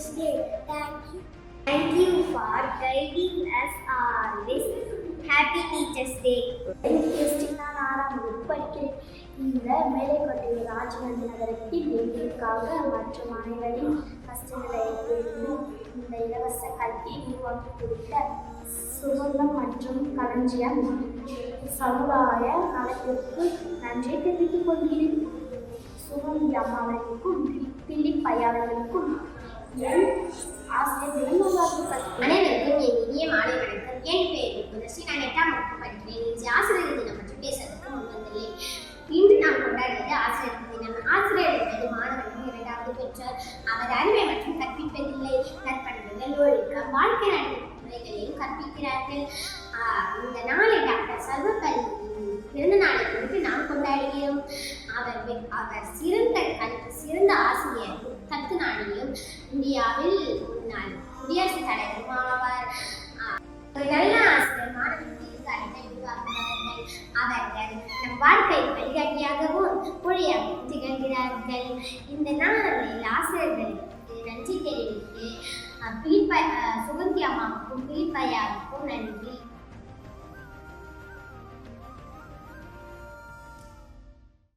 Teachers Day. Thank you. Thank you for guiding us always. Happy Teachers Day. நான் 6ஆம் வகுப்பு படிக்கிறேன். இந்த மேலைக்கோட்டை ராஜமந்திரி நகரத்தில் எங்களுக்காக மற்றும் அனைவரின் கஷ்டங்களை புரிந்து இந்த இலவச கல்வியை உருவாக்கி கொடுத்த சுகந்தம் மற்றும் களஞ்சியம் சமுதாய நலத்திற்கு நன்றி தெரிவித்துக் கொள்கிறேன். சுகந்தி அம்மாவர்களுக்கும் பிலிப் ஐயாவர்களுக்கும் என் ஆசிரியர்களும் அனைவருக்கும் என் இனிய மாலை வணக்கம். என் பெயர் புதர்ஷி. நான் 8ஆம் வகுப்பு படிக்கிறேன். இன்று ஆசிரியர் தினம் பற்றி பேசுவதற்கு முன் வந்துள்ளேன். இன்று நாம் கொண்டாடுவது ஆசிரியர் தினம். ஆசிரியர் என்பது மாணவர்கள் இரண்டாவது பெற்றோர். அவர் அறிவை மற்றும் கற்பிப்பதில்லை, நற்பண்புகள், ஒழுக்கம், வாழ்க்கை நடைமுறைகளையும் கற்பிக்கிறார்கள். இந்த நாளை டாக்டர் சர்வபள்ளி பிறந்த நாளை குறித்து நாம் கொண்டாடுகிறோம். அவர் சிறந்த ஆசிரியர், கத்து நாளிலும் இந்தியாவில் முன்னாள் குடியரசுத் தலைவரும் ஆவார். ஒரு நல்ல ஆசிரியர் மாணவர்களுக்கு அறிவை உருவாக்குவார்கள். அவர்கள் நம் வாழ்க்கை வழிகாட்டியாகவும் மொழியாகவும் திகழ்கிறார்கள். இந்த நாளில் ஆசிரியர்களுக்கு நன்றி தெரிவித்து சுகந்தி அம்மாவுக்கும் பிலிப் ஐயாவுக்கும் நன்றி.